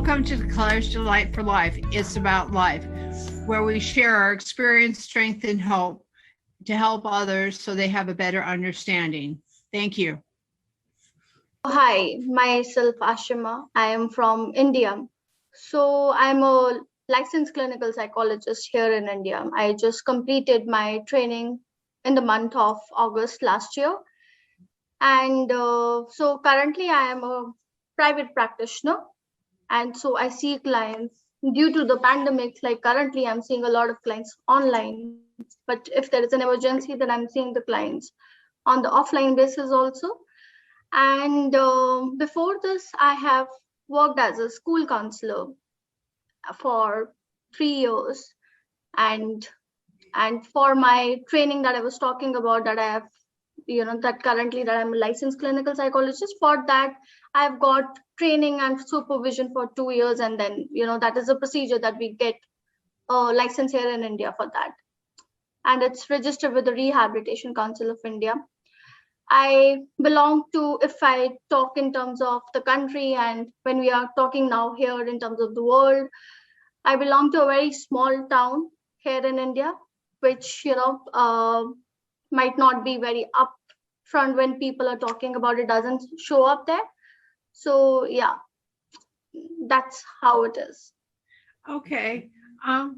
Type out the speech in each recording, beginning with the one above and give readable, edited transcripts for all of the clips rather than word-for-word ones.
Welcome to the Colors Delight for Life. It's about life, where we share our experience, strength, and hope to help others so they have a better understanding. Thank you. Hi, myself Ashima. I am from India. So I'm a licensed clinical psychologist here in India. I just completed my training in the month of August last year. And so currently I am a private practitioner. And so I see clients due to the pandemic, like currently I'm seeing a lot of clients online. But if there is an emergency, then I'm seeing the clients on the offline basis also. And before this, I have worked as a school counselor for 3 years. And for my training that I was talking about, that I have, that currently that I'm a licensed clinical psychologist. For that, I've got training and supervision for 2 years. And then, that is a procedure that we get a license here in India for that. And it's registered with the Rehabilitation Council of India. I belong to, if I talk in terms of the country, and when we are talking now here in terms of the world, I belong to a very small town here in India, which, might not be very upfront when people are talking about it, doesn't show up there. So yeah, that's how it is. Okay.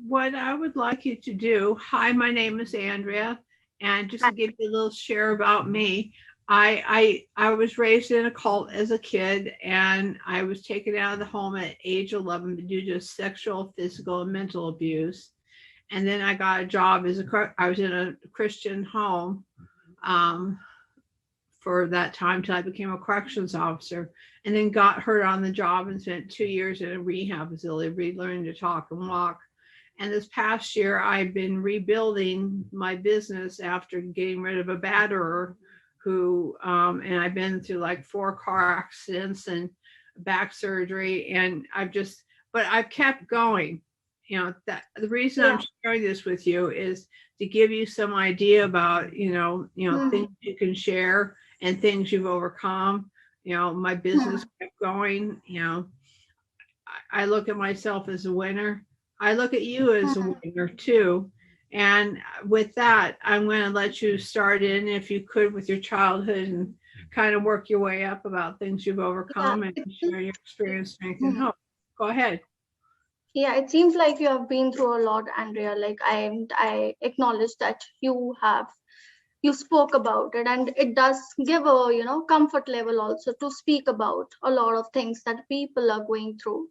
What I would like you to do, hi, my name is Andrea, and just to give you a little share about me, I was raised in a cult as a kid, and I was taken out of the home at age 11 due to sexual, physical, and mental abuse. And then I got a job I was in a Christian home for that time till I became a corrections officer, and then got hurt on the job and spent 2 years in a rehab facility, relearning to talk and walk. And this past year, I've been rebuilding my business after getting rid of a batterer who, and I've been through like 4 car accidents and back surgery. And but I've kept going. That the reason I'm sharing this with you is to give you some idea about, things you can share and things you've overcome. My business kept going. I look at myself as a winner. I look at you as a winner too. And with that, I'm going to let you start in, if you could, with your childhood and kind of work your way up about things you've overcome and share your experience, strength, and hope. Go ahead. Yeah, it seems like you have been through a lot, Andrea. Like I acknowledge that you spoke about it, and it does give a comfort level also to speak about a lot of things that people are going through.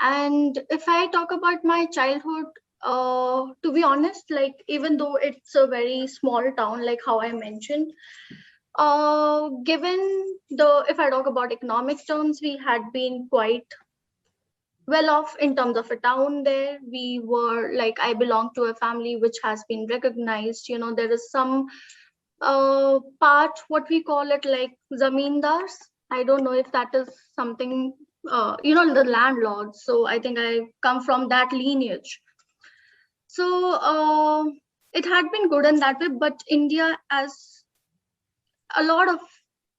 And if I talk about my childhood, to be honest, like even though it's a very small town, like how I mentioned, if I talk about economic terms, we had been quite well off in terms of a town there. We were like, I belong to a family which has been recognized. There is some part, what we call it, like zamindars. I don't know if that is something, the landlords. So I think I come from that lineage. So it had been good in that way, but India, as a lot of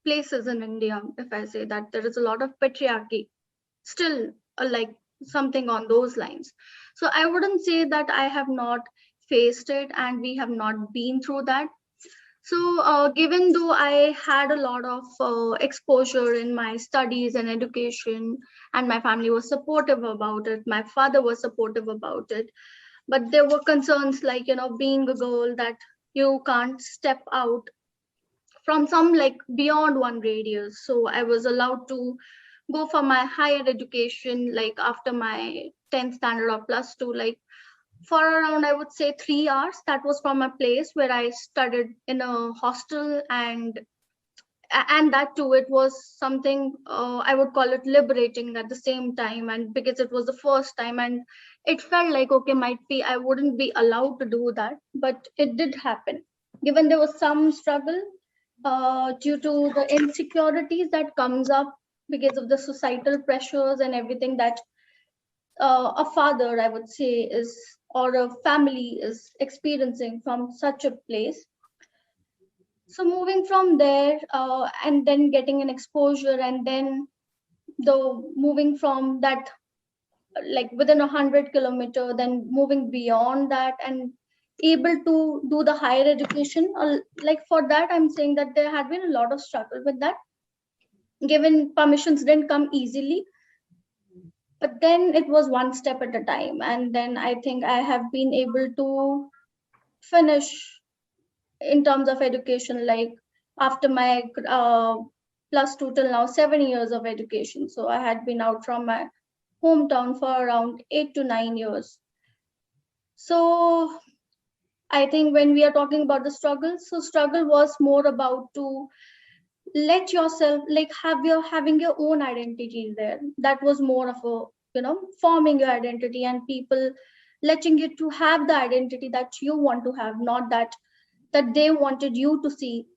places in India, if I say that, there is a lot of patriarchy still, like something on those lines. So I wouldn't say that I have not faced it and we have not been through that. So given though I had a lot of exposure in my studies and education, and my family was supportive about it, my father was supportive about it, but there were concerns like, being a girl, that you can't step out from some like beyond one radius. So I was allowed to go for my higher education, like after my 10th standard or plus 2, like for around, I would say 3 hours. That was from a place where I studied in a hostel, and that too, it was something, I would call it liberating at the same time, and because it was the first time, and it felt like, okay, might be I wouldn't be allowed to do that, but it did happen. Given there was some struggle due to the insecurities that comes up because of the societal pressures and everything that a father, I would say, is, or a family is experiencing from such a place. So moving from there, and then getting an exposure, and then moving from that like within 100 kilometer, then moving beyond that and able to do the higher education. Like for that, I'm saying that there had been a lot of struggle with that, given permissions didn't come easily, but then it was one step at a time. And then I think I have been able to finish in terms of education, like after my plus two till now 7 years of education. So I had been out from my hometown for around 8 to 9 years. So I think when we are talking about the struggle, so struggle was more about to let yourself like having your own identity there. That was more of a, forming your identity, and people letting you to have the identity that you want to have, not that they wanted you to see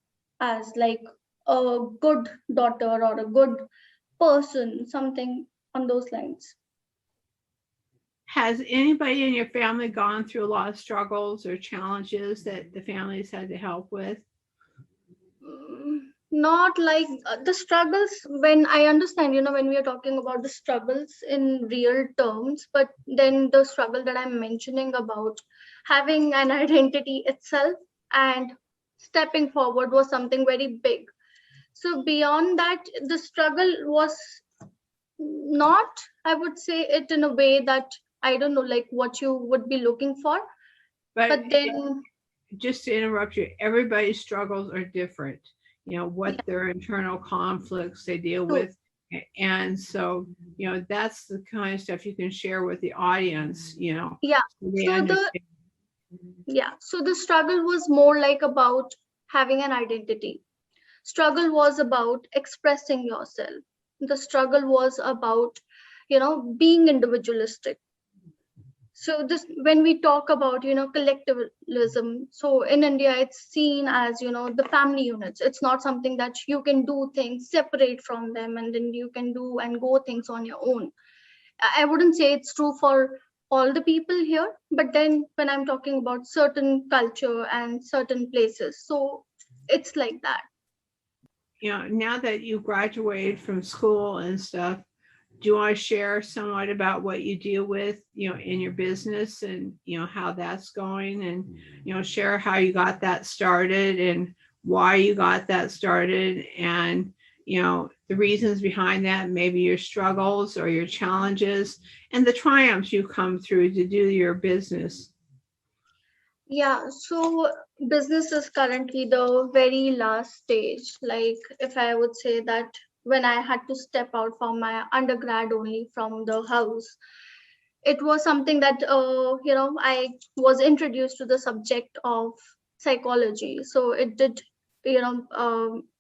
as like a good daughter or a good person, something on those lines. Has anybody in your family gone through a lot of struggles or challenges that the families had to help with? Not like the struggles, when I understand, when we are talking about the struggles in real terms, but then the struggle that I'm mentioning about having an identity itself and stepping forward was something very big. So beyond that, the struggle was not, I would say it in a way that I don't know, like what you would be looking for. But then, just to interrupt you, everybody's struggles are different. What yeah, their internal conflicts they deal true. with. And so, that's the kind of stuff you can share with the audience, Yeah. so they So understand. the struggle was more like about having an identity. Struggle was about expressing yourself. The struggle was about, being individualistic. So this, when we talk about, collectivism, so in India it's seen as, the family units. It's not something that you can do things separate from them and then you can do and go things on your own. I wouldn't say it's true for all the people here, but then when I'm talking about certain culture and certain places, so it's like that. Now that you graduated from school and stuff, do you want to share somewhat about what you deal with, in your business and, how that's going, and, share how you got that started and why you got that started, and, the reasons behind that, maybe your struggles or your challenges and the triumphs you come through to do your business? Yeah, so business is currently the very last stage. Like, if I would say that when I had to step out from my undergrad only from the house, it was something that, I was introduced to the subject of psychology. So it did,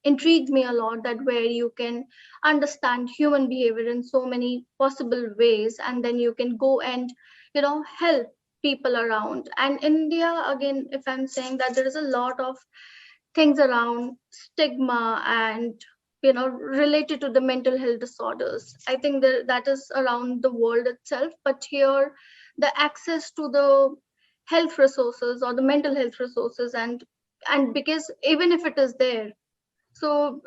intrigue me a lot, that where you can understand human behavior in so many possible ways, and then you can go and, help people around. And India, again, if I'm saying that there is a lot of things around stigma and, related to the mental health disorders. I think that is around the world itself, but here the access to the health resources or the mental health resources, and because even if it is there, so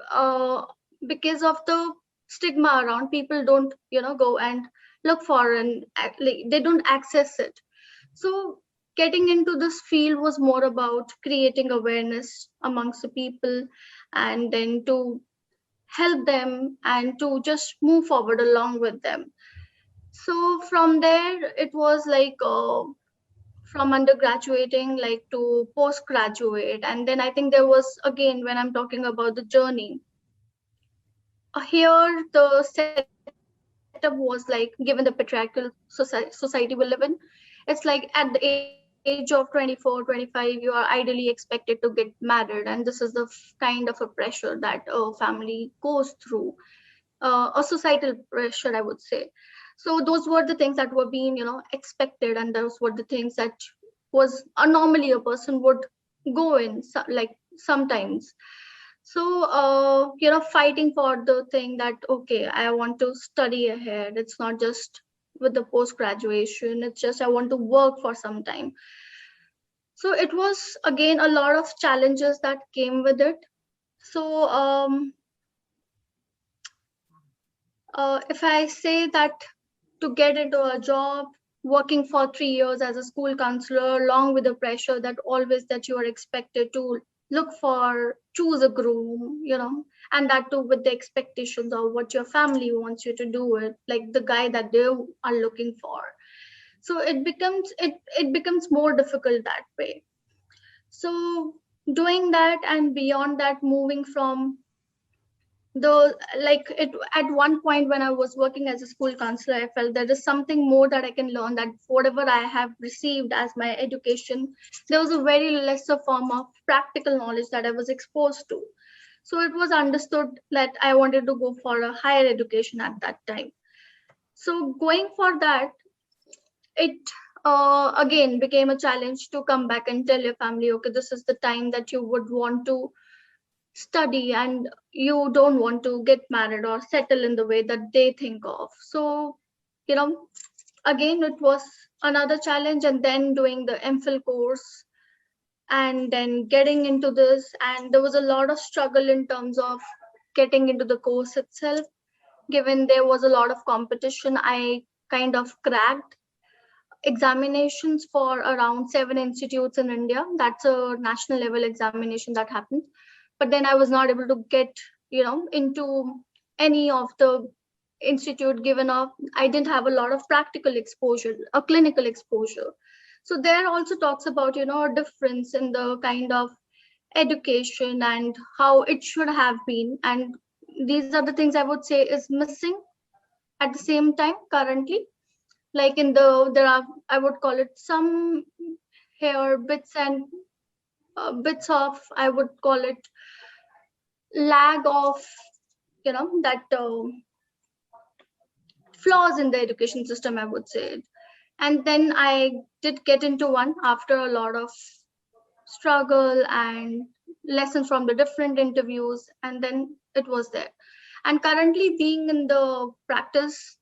because of the stigma around, people don't, go and look for, and like, they don't access it. So getting into this field was more about creating awareness amongst the people, and then to help them and to just move forward along with them. So from there, it was like from undergraduating like to postgraduate. And then I think there was, again, when I'm talking about the journey, here the setup was like, given the patriarchal society we live in, it's like at the age of 24, 25, you are ideally expected to get married, and this is the kind of a pressure that a family goes through, a societal pressure, I would say. So those were the things that were being, expected, and those were the things that was normally a person would go in, like sometimes. So fighting for the thing that, okay, I want to study ahead. It's not just with the post graduation, it's just I want to work for some time. So it was, again, a lot of challenges that came with it. So if I say that to get into a job, working for 3 years as a school counselor, along with the pressure that always that you are expected to look for, choose a groom, and that too with the expectations of what your family wants you to do it, like the guy that they are looking for. So it becomes more difficult that way. So doing that and beyond that, moving from the like it at one point when I was working as a school counselor, I felt there is something more that I can learn, that whatever I have received as my education, there was a very lesser form of practical knowledge that I was exposed to. So it was understood that I wanted to go for a higher education at that time. So going for that, it again became a challenge to come back and tell your family, okay, this is the time that you would want to study and you don't want to get married or settle in the way that they think of. So, you know, again, it was another challenge. And then doing the MPhil course and then getting into this. And there was a lot of struggle in terms of getting into the course itself. Given there was a lot of competition, I kind of cracked examinations for around 7 institutes in India. That's a national level examination that happens. But then I was not able to get, into any of the institute, given up. I didn't have a lot of practical exposure, a clinical exposure. So there also talks about, a difference in the kind of education and how it should have been. And these are the things I would say is missing at the same time currently. Like there are, I would call it some here bits and bits of, I would call it lag of, that flaws in the education system, I would say. And then I did get into one after a lot of struggle and lessons from the different interviews, and then it was there. And currently being in the practice,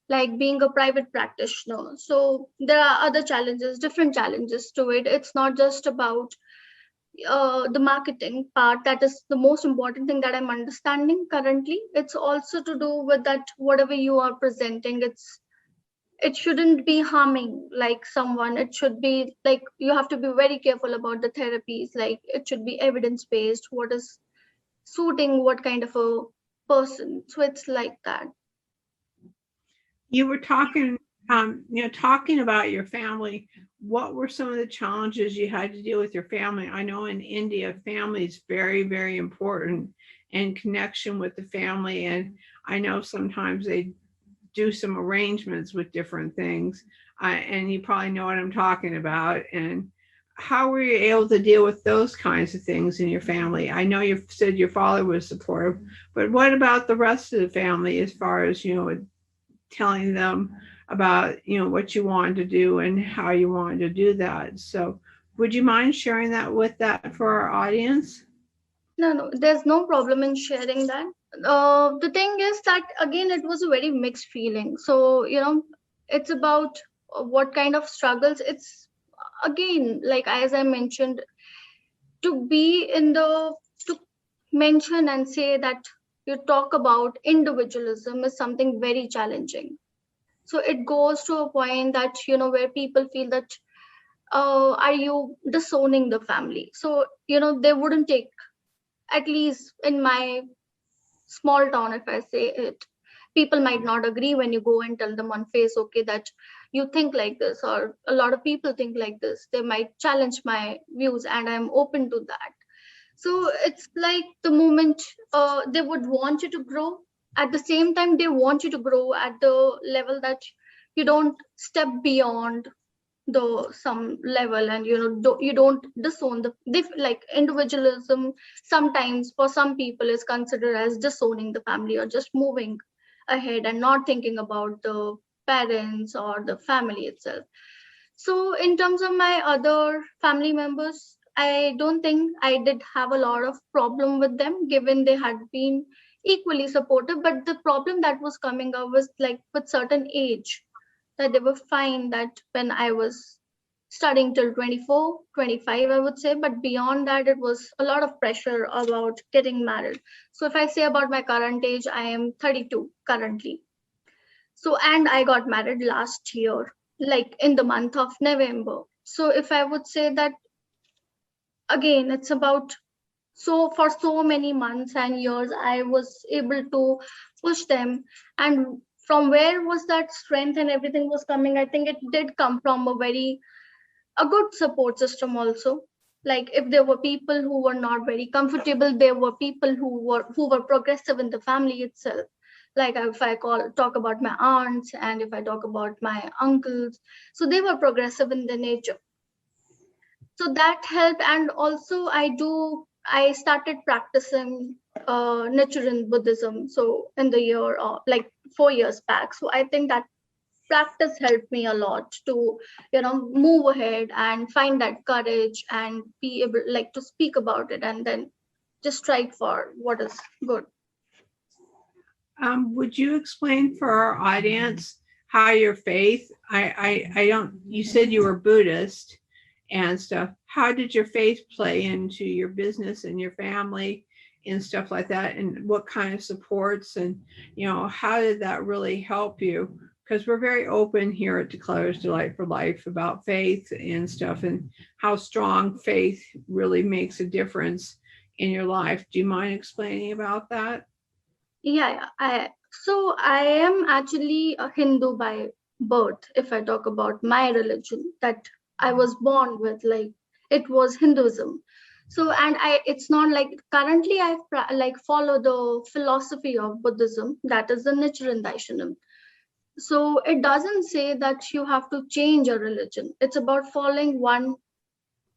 like being a private practitioner, so there are other challenges, different challenges to it. It's not just about the marketing part, that is the most important thing that I'm understanding currently. It's also to do with that whatever you are presenting, it shouldn't be harming like someone. It should be like you have to be very careful about the therapies, like it should be evidence based, what is suiting what kind of a person. So it's like that. You were talking about your family. What were some of the challenges you had to deal with your family? I know in India, family is very, very important, and connection with the family. And I know sometimes they do some arrangements with different things. And you probably know what I'm talking about. And how were you able to deal with those kinds of things in your family? I know you said your father was supportive, but what about the rest of the family as far as, telling them about what you wanted to do and how you wanted to do that? So would you mind sharing that for our audience? No, there's no problem in sharing that. The thing is that again, it was a very mixed feeling. So it's about what kind of struggles. It's again, like as I mentioned, to be in the to mention and say that you talk about individualism is something very challenging. So it goes to a point that where people feel that are you disowning the family? So they wouldn't take, at least in my small town, if I say it, people might not agree when you go and tell them on face, okay, that you think like this, or a lot of people think like this. They might challenge my views, and I'm open to that. So it's like the moment they would want you to grow, at the same time they want you to grow at the level that you don't step beyond the some level, and you don't disown like individualism sometimes for some people is considered as disowning the family or just moving ahead and not thinking about the parents or the family itself. So in terms of my other family members, I don't think I did have a lot of problem with them, given they had been equally supportive. But the problem that was coming up was like with certain age, that they were fine that when I was studying till 24, 25, I would say. But beyond that, it was a lot of pressure about getting married. So if I say about my current age, I am 32 currently. So, and I got married last year, like in the month of November. So if I would say that again, it's about, so for so many months and years I was able to push them. And from where was that strength and everything was coming? I think it did come from a good support system also. Like if there were people who were not very comfortable, there were people who were progressive in the family itself. Like if I talk about my aunts, and if I talk about my uncles, so they were progressive in their nature. So that helped. And also I started practicing Nichiren Buddhism, so in the year like 4 years back. So I think that practice helped me a lot to move ahead and find that courage and be able like to speak about it, and then just strive for what is good. Would you explain for our audience how your faith, I don't, you said you were Buddhist and stuff. How did your faith play into your business and your family and stuff like that? And what kind of supports and, how did that really help you? Because we're very open here at Declares Delight for Life about faith and stuff, and how strong faith really makes a difference in your life. Do you mind explaining about that? Yeah, I am actually a Hindu by birth. If I talk about my religion that I was born with, like it was Hinduism. So, and it's not like currently like follow the philosophy of Buddhism, that is the Nichiren Daishonin. So it doesn't say that you have to change a religion. It's about following one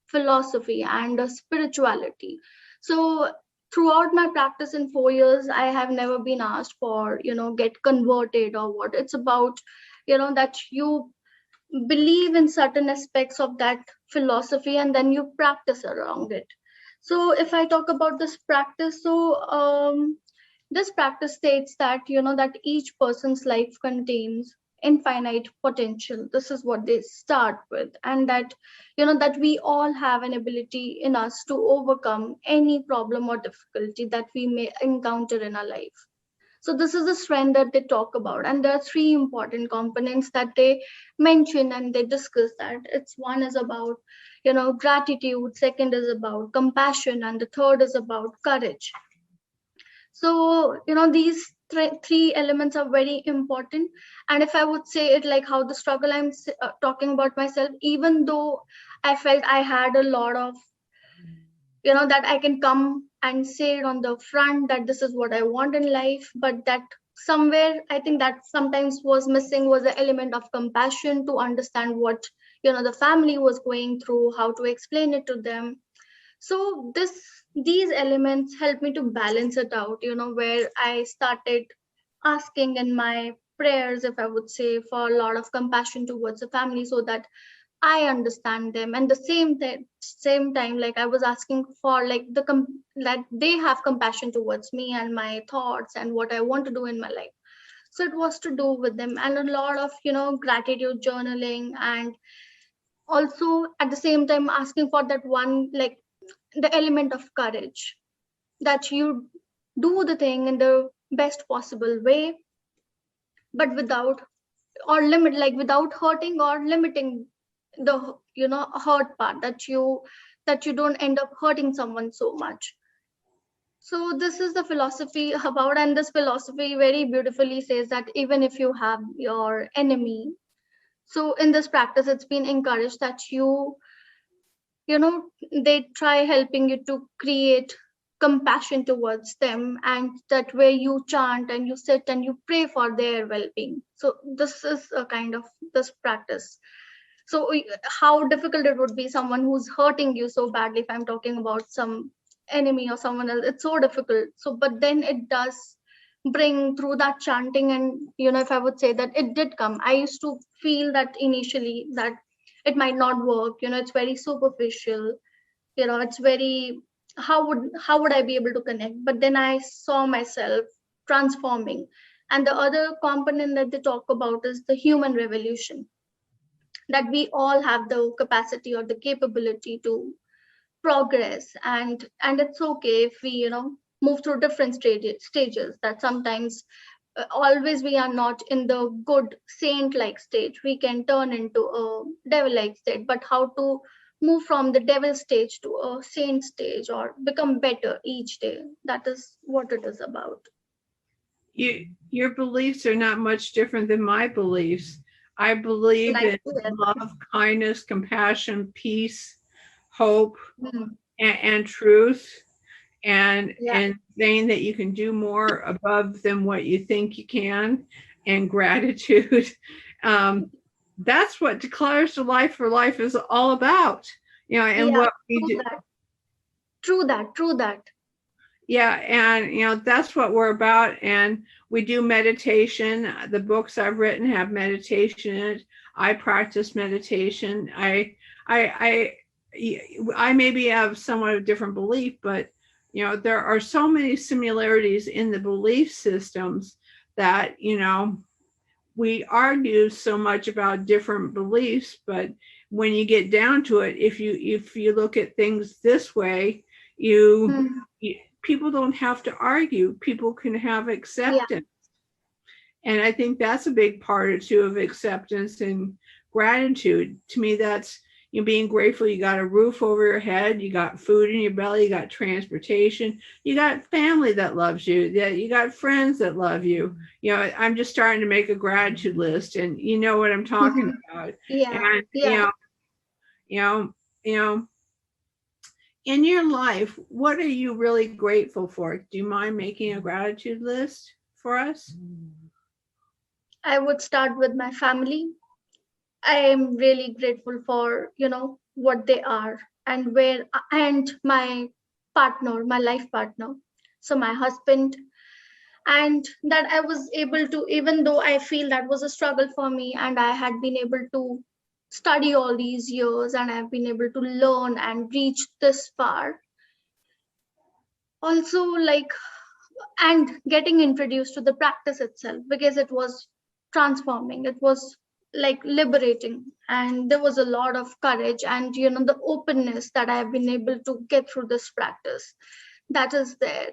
philosophy and a spirituality. So throughout my practice in 4 years, I have never been asked for, get converted or what. It's about, that you believe in certain aspects of that philosophy and then you practice around it. So if I talk about this practice, so this practice states that that each person's life contains infinite potential. This is what they start with. And that that we all have an ability in us to overcome any problem or difficulty that we may encounter in our life. So this is the strength that they talk about, and there are three important components that they mention and they discuss. That it's one is about gratitude, second is about compassion, and the third is about courage. So these three elements are very important. And if I would say it like how the struggle I'm talking about myself, even though I felt I had a lot of that I can come and say it on the front that this is what I want in life, but that somewhere I think that sometimes was missing was the element of compassion to understand what the family was going through, how to explain it to them. So these elements help me to balance it out, where I started asking in my prayers, if I would say, for a lot of compassion towards the family, so that I understand them. And the same time, like I was asking for like that they have compassion towards me and my thoughts and what I want to do in my life. So it was to do with them, and a lot of gratitude journaling, and also at the same time asking for that one, like the element of courage, that you do the thing in the best possible way, but without or limit, like without hurting or limiting the hurt part, that you don't end up hurting someone so much. So this is the philosophy about, and this philosophy very beautifully says that even if you have your enemy, so in this practice it's been encouraged that they try helping you to create compassion towards them, and that way you chant and you sit and you pray for their well-being. So this is a kind of this practice. So how difficult it would be someone who's hurting you so badly. If I'm talking about some enemy or someone else, it's so difficult. So but then it does bring through that chanting. And if I would say that it did come, I used to feel that initially that it might not work, it's very superficial, it's very, how would I be able to connect? But then I saw myself transforming. And the other component that they talk about is the human revolution, that we all have the capacity or the capability to progress. And it's okay if we move through different stages, that sometimes always we are not in the good saint like stage, we can turn into a devil like state. But how to move from the devil stage to a saint stage or become better each day, that is what it is about. Your beliefs are not much different than my beliefs. I believe Like in love, kindness, compassion, peace, hope, mm, and truth, yeah, and saying that you can do more above than what you think you can, and gratitude. Um, that's what Declares to Life for Life is all about. And yeah, what we true do. that, true that, true that. Yeah, and that's what we're about. And we do meditation. The books I've written have meditation in it. I practice meditation. I I maybe have somewhat of a different belief, but there are so many similarities in the belief systems that we argue so much about different beliefs, but when you get down to it, if you look at things this way, you, Hmm. you people don't have to argue. People can have Yeah, acceptance. And I think that's a big part or two of acceptance and gratitude. To me, that's being grateful you got a roof over your head, you got food in your belly, you got transportation, you got family that loves you, that you got friends that love you. I'm just starting to make a gratitude list, and you know what I'm talking about. yeah, And yeah. you know, you know, in your life, what are you really grateful for? Do you mind making a gratitude list for us? I would start with my family. I am really grateful for, what they are and where, and my partner, my life partner. So my husband, and that I was able to, even though I feel that was a struggle for me, and I had been able to study all these years and I've been able to learn and reach this far. Also, like, and getting introduced to the practice itself, because it was transforming, it was like liberating, and there was a lot of courage and the openness that I have been able to get through this practice, that is there.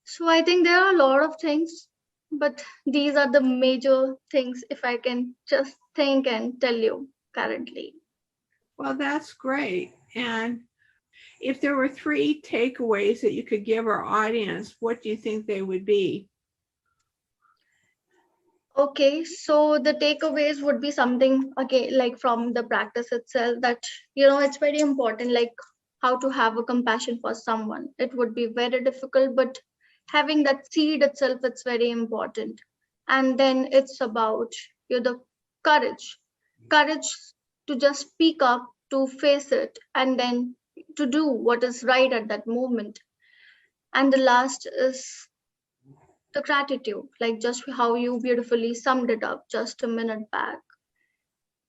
So I think there are a lot of things, but these are the major things if I can just think and tell you currently. Well, that's great. And if there were three takeaways that you could give our audience, what do you think they would be? Okay, so the takeaways would be something, okay, like from the practice itself, that it's very important, like how to have a compassion for someone. It would be very difficult, but having that seed itself, it's very important. And then it's about the courage, courage to just speak up, to face it, and then to do what is right at that moment. And the last is the gratitude, like just how you beautifully summed it up just a minute back.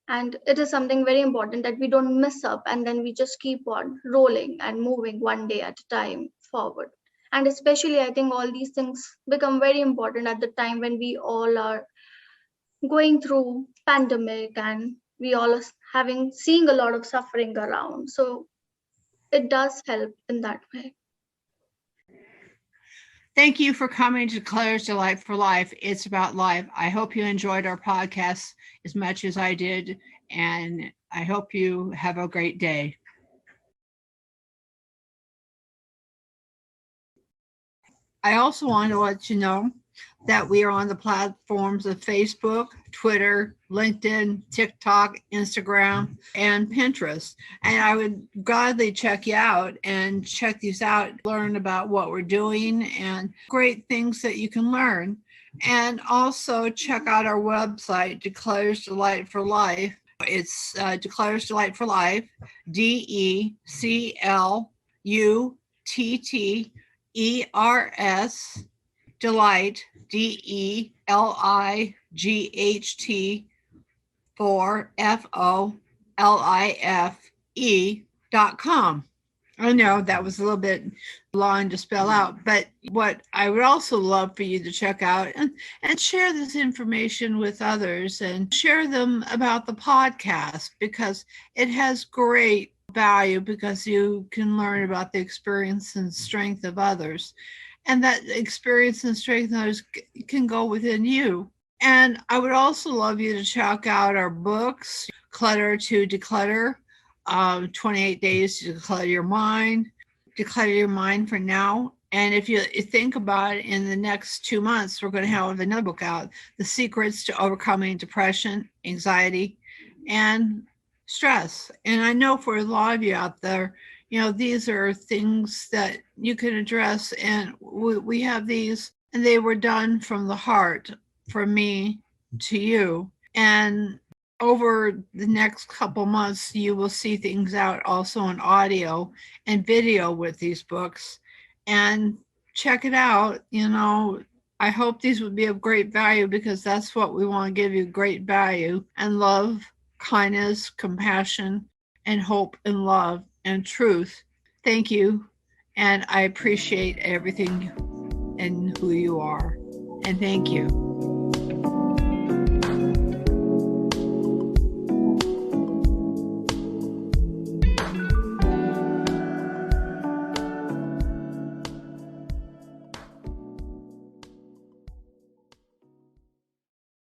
And it is something very important that we don't miss up, and then we just keep on rolling and moving one day at a time forward. And especially, I think all these things become very important at the time when we all are going through pandemic and we all are having seeing a lot of suffering around. So it does help in that way. Thank you for coming to Claire's Delight for Life. It's about life. I hope you enjoyed our podcast as much as I did, and I hope you have a great day. I also want to let you know that we are on the platforms of Facebook, Twitter, LinkedIn, TikTok, Instagram, and Pinterest. And I would gladly check you out and check these out, learn about what we're doing and great things that you can learn. And also check out our website, Declares Delight for Life. It's Declares Delight for Life, DECLUTTERS Delight, DELIGHT, for FOLIFE.com. I know that was a little bit long to spell out, but what I would also love for you to check out and share this information with others and share them about the podcast, because it has great value, because you can learn about the experience and strength of others. and that experience and strength in others can go within you. And I would also love you to check out our books, Clutter to Declutter, 28 Days to Declutter Your Mind, Declutter Your Mind for Now. And if you think about it, in the next 2 months, we're going to have another book out, The Secrets to Overcoming Depression, Anxiety, and Stress. And I know for a lot of you out there, these are things that you can address. And we have these, and they were done from the heart, from me to you. And over the next couple months, you will see things out also in audio and video with these books. And check it out. I hope these would be of great value, because that's what we want to give you: great value and love, kindness, compassion, and hope and love and truth. Thank you. And I appreciate everything and who you are. And thank you.